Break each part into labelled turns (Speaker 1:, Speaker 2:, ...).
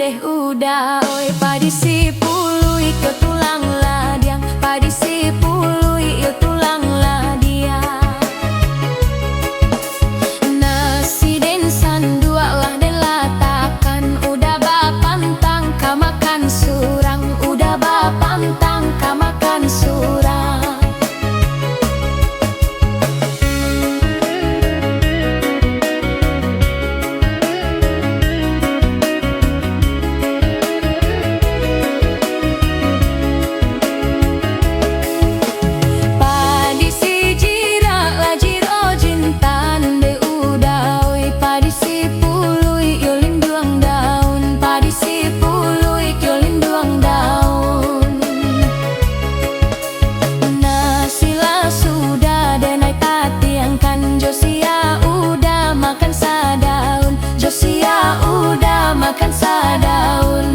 Speaker 1: deh udah oi padi sipului ke tulang ladiang padi sipului yo tulang ladiang nasi densan dua lah delatakan udah bapantang kamakan surang udah bapantang kamakan surang. Makan sadaun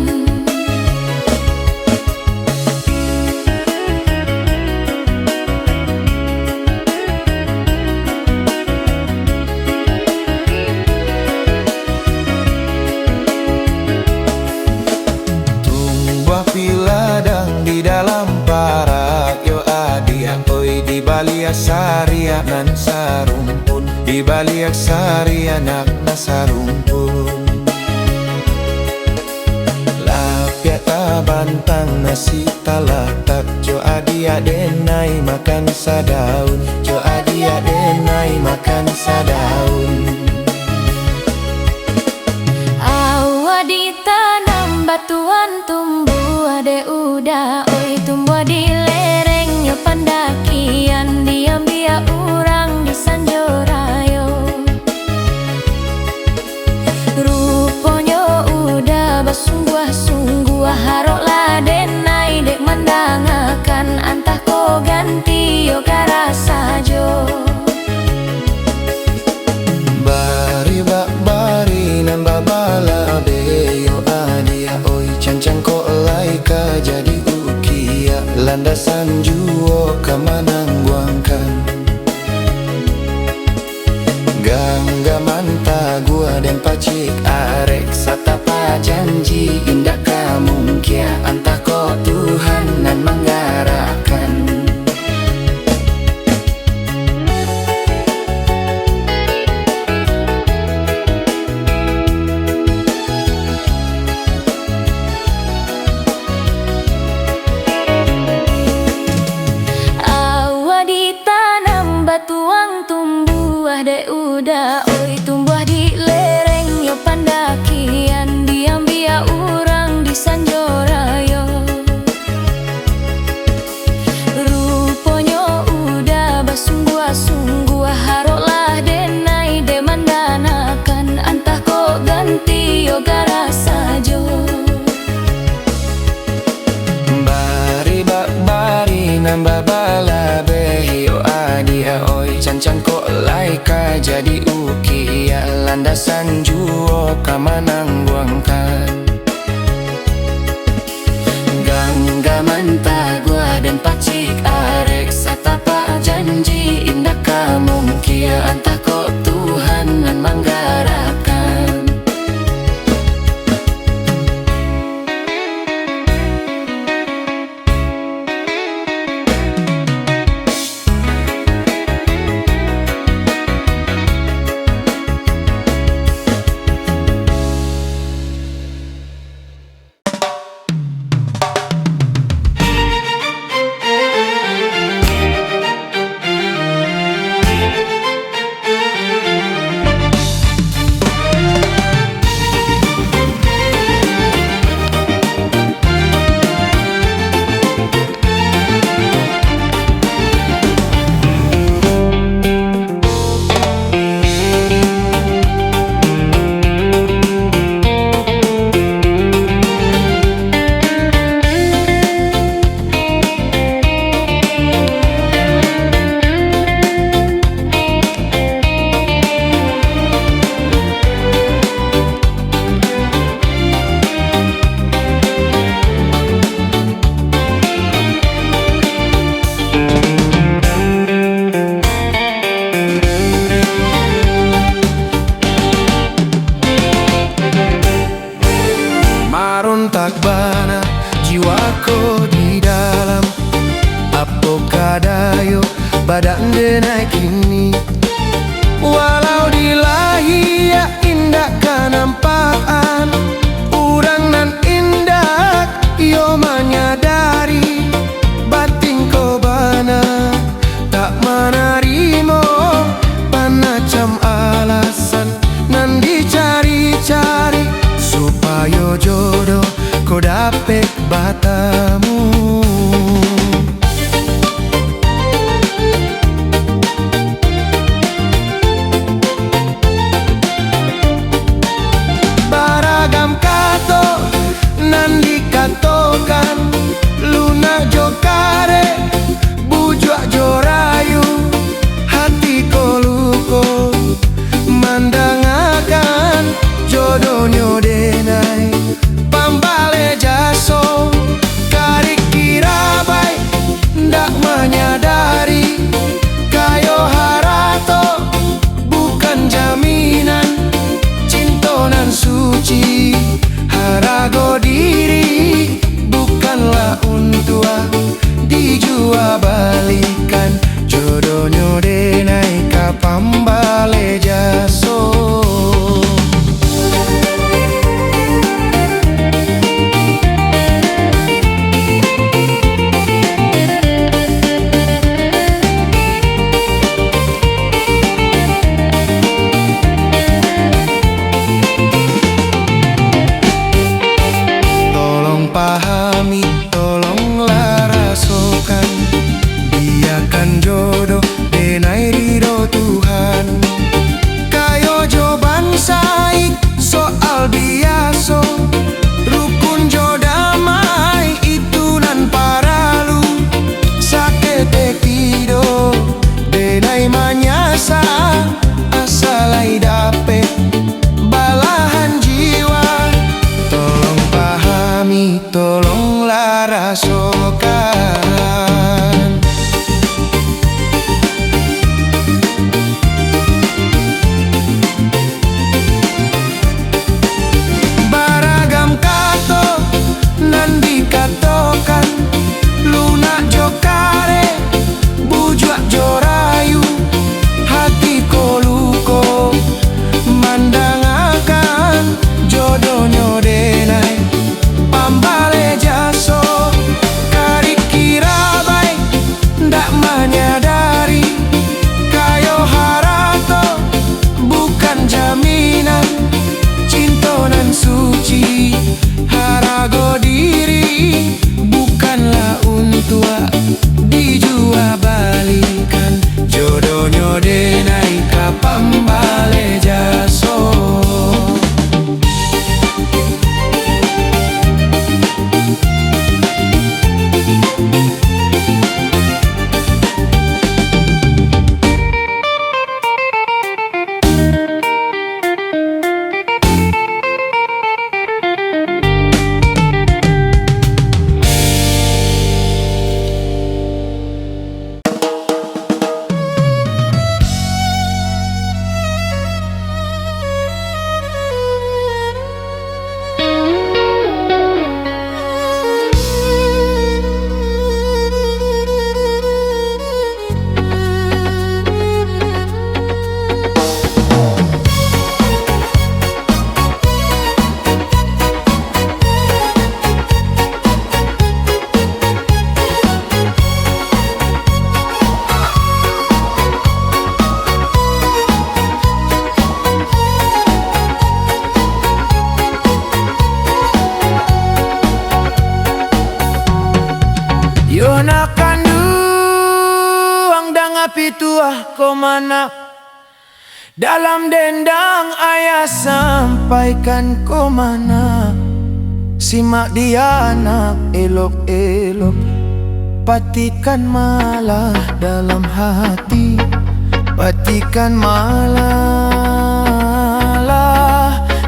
Speaker 2: Tumbuh piladang di dalam parak yo adia oi di baliak saria nan sarumpun di baliak saria nak nasarumpun bantang nasi talatak jo adia denai makan sadaun jo adia denai makan sadaun.
Speaker 1: awa ditanam batuan tumbuh ade udah oi tumbuh di lereng yo pandakian diam dia urang di sanjorayo ruponyo udah basungguh-sungguh harok ladenai dek mandangakan antah ko ganti yo karasa jo
Speaker 2: bari bak bari nambah bala be yo adia oi cancang ko laika jadi ukia landasan juo kamanang guangkan gangga manta gua dan pacik arek satapa janji indah kamu kia antah kau Tuhan nan menggarakan.
Speaker 1: awa ditanam batuang tumbuh de udah oi tumbuh di lereng yo
Speaker 2: matamu. Baragam kato nan dikatokan, luna jokare bujuak jorayu, hati koluko mandangakan jodohnya denai pambale jaso. Karik kirabai ndak menyadari kayo harato bukan jaminan cintonan suci. Harago diri bukanlah untua dijual balikan, jodohnya denai ka pambale jaso. Pahami, tolonglah rasakan, biarkan jodoh denai ridho Tuhan. Kayo jawaban saik soal biaso, rukun jo damai itu nan paralu. Sakete tido denai manyasa, asalai dapet balahan jiwa. Tolong pahami, tolonglah rasakan. Baragam kato nan dikatokan, luna jokare bujuak jorayu, hati koluko mandangakan jodohnya denai pambale jaso. Karik kirabai ndak menyadari kayo harato bukan jaminan cintonan suci. Harago diri bukanlah untua dijual balikan, jodohnya denai ka pambale jaso. Yona kandu ang dangapi tuah komana, dalam dendang ayah sampaikan komana. Simak dia anak elok-elok, patikan malah dalam hati, patikan malah,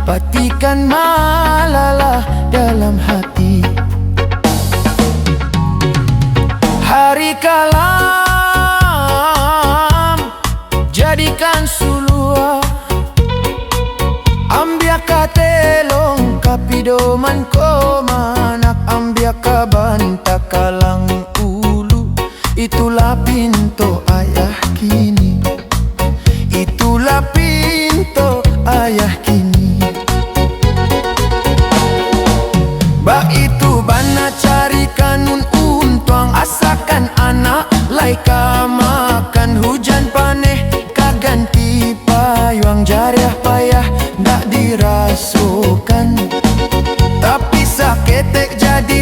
Speaker 2: patikan malah dalam hati. Hari kalam jadikan sulua, ambiak katelong kapidoman komanak, ambiak kabanta kalang ulu. Itulah pintu ayah kini, itulah pintu ayah kini. Bak itu bana carikan untuang, asakan anak laika makan hujan paneh kaganti payung jariah payah ndak dirasukan, tapi saketek jadi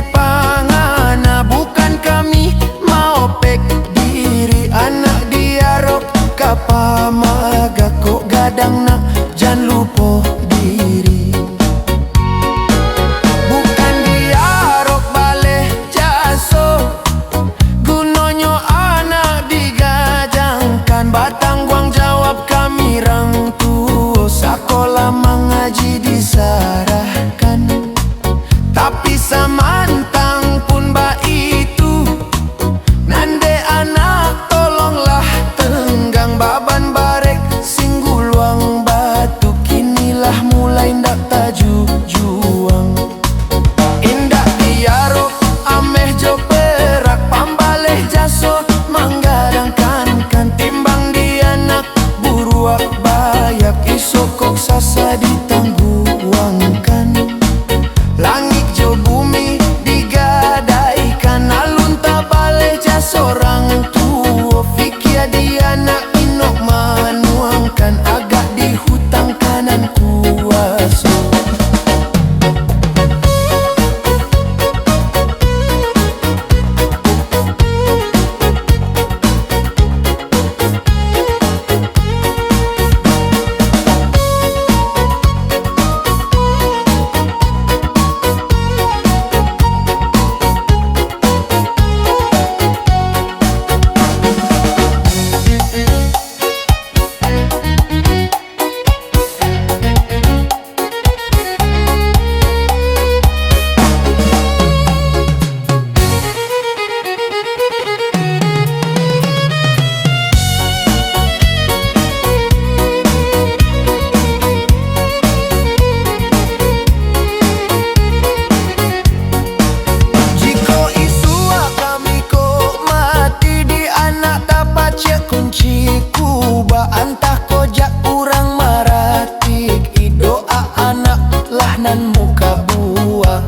Speaker 2: nan muka buah.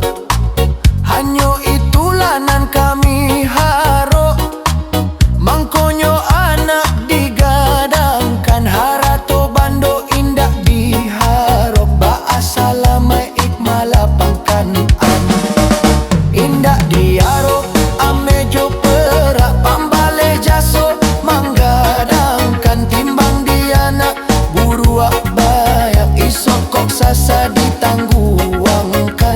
Speaker 2: Hanyo itulah nan kami haro, mangkonyo anak digadangkan, harato bando indah diharok, bahasa lamai ikmala pangkanan. Indah diaro amejo perak, pambale jaso manggadangkan, timbang dianak buruak bayak, isokok sasa ditangguangkan.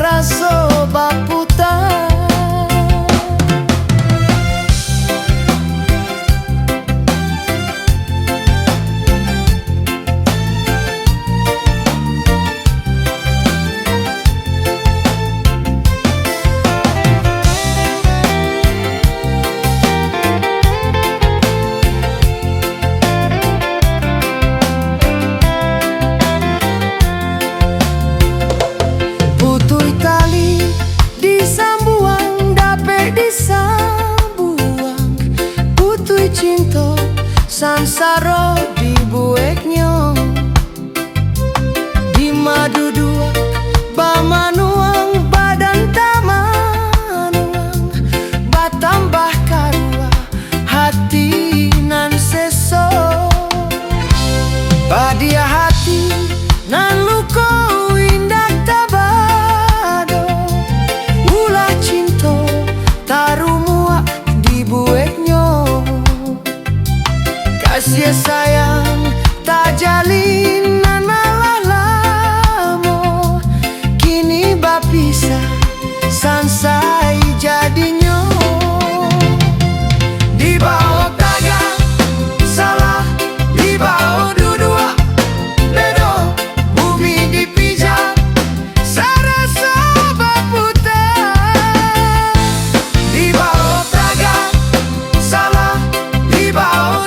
Speaker 3: saraso baputa. Cinta sansaro dibueknya di madu dua bamanuang badan tamanuang batambah karua hati nan seso badia hati nan luko indak tabado ulah cinta tarumua dibueknya. Kasih sayang tak jalinan lamo kini bapisa sansai jadinya di bawah taga salah di bawah dua bedo bumi dipijak sarasa baputa di bawah taga salah di bawah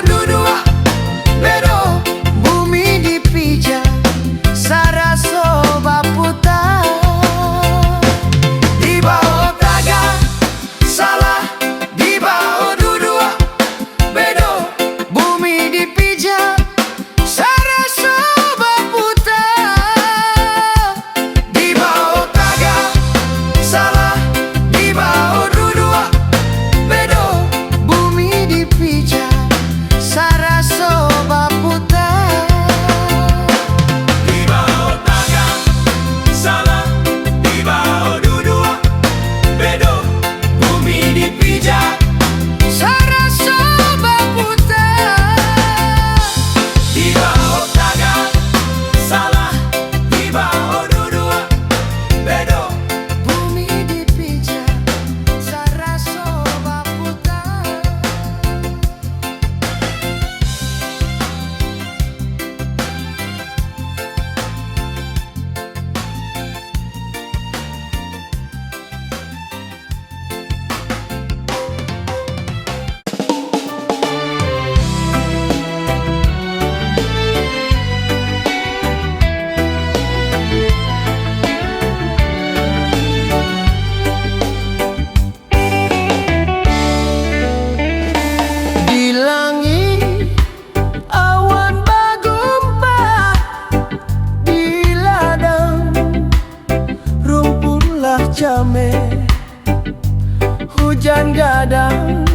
Speaker 3: hujan gadang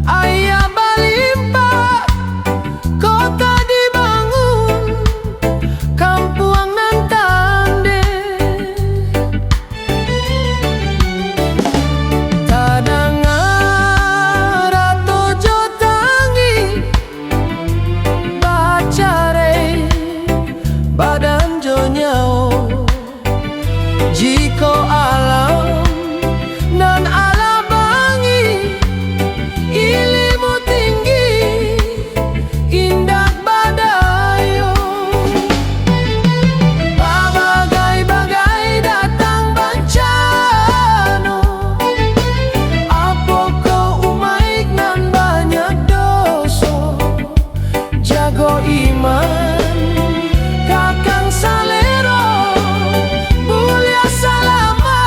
Speaker 3: ayah balimpa kota dibangun kampuang nan tande tadangar atau jotangi bacare badan jonyao jiko alam nan ala bangi ilimu tinggi indah badayo bagai-bagai datang bencana apa kau umaik nan banyak dosa jago iman kakang salero mulia salamat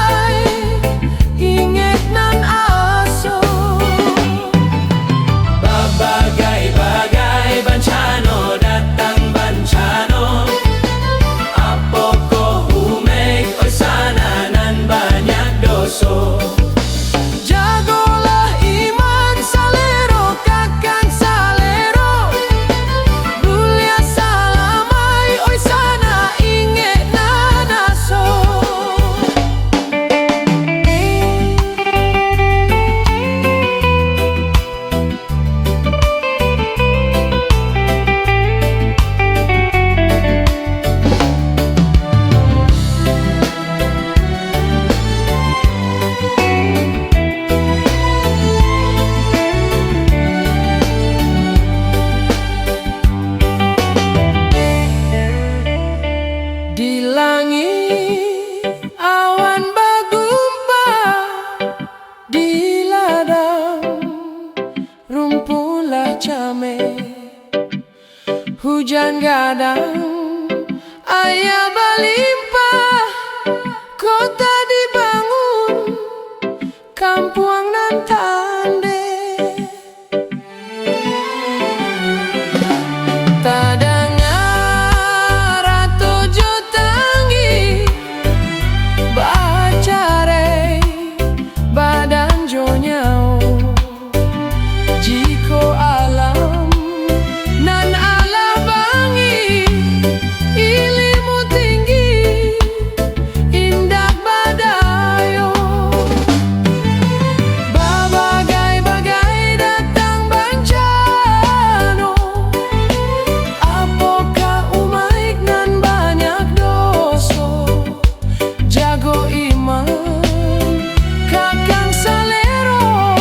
Speaker 4: hujan gadang, ayah balimpah, kota dibangun, kampuang nan tande. Tadangar tujuh tanggi, bacare badan jonyau, jiko alam nan Allah bangi, ilimu tinggi, indah badayo. Bagai-bagai datang bencana, apakah umaik nan banyak dosa, jago iman kakang salero,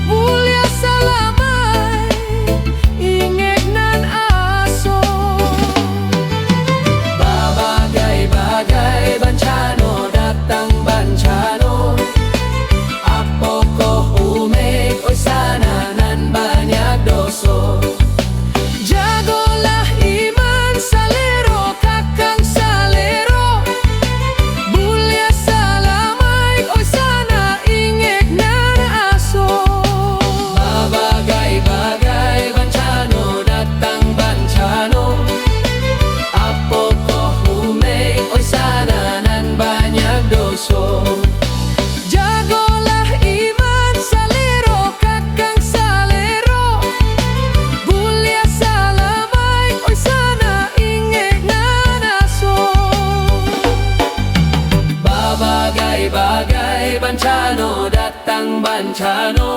Speaker 4: mulia salamai, ingek nan aso. Bagai-bagai bencana datang bencana, apakah umek oi sana nan banyak dosa, jagolah iman salero kakang salero, mulia salamai oi sana ingek nan aso. Bagai-bagai bencana datang bencana, apakah umek oi sana nan banyak dosa, jagolah iman salero kakang salero, mulia salamai oi sana ingek nan aso. Bagai-bagai bencana datang bencana,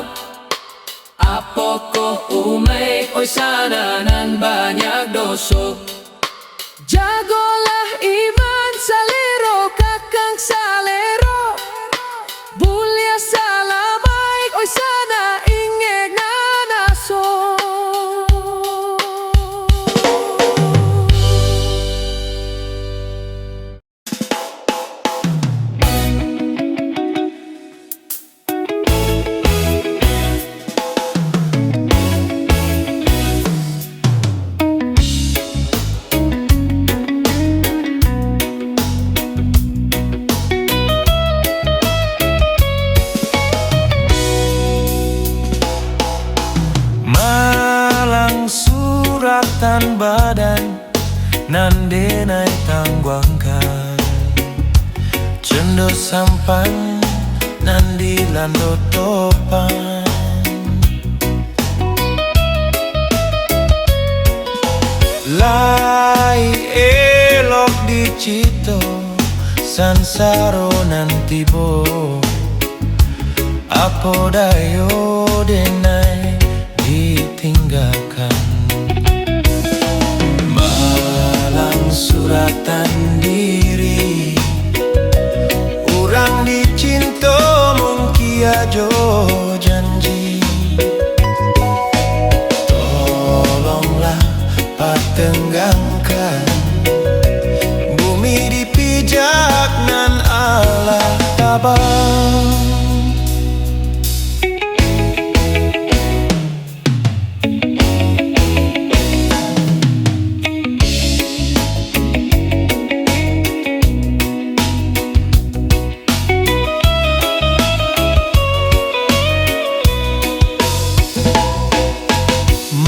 Speaker 4: apakah umek oi sana nan banyak dosa, jagolah iman salero kakang salero, mulia salamai oi sana ingek nan aso.
Speaker 2: Malang suratan badan nan denai tangguangkan, cendo sampan nan dilando topan. Lai elok dicito sansaro nan tibo, apo dayo denai ditinggalkan. Malang suratan diri, urang dicinto mung kia jo janji. Tolonglah patenggangkan, bumi dipijak nan Allah tabang.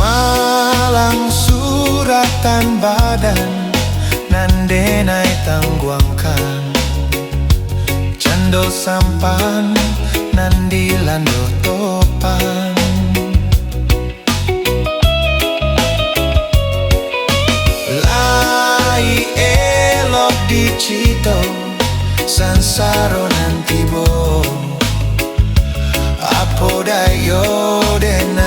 Speaker 2: Malang suratan badan nan denai tangguangkan, cendo sampan nan dilando topan. Lai elok dicito sansaro nan tibo, apo dayo denai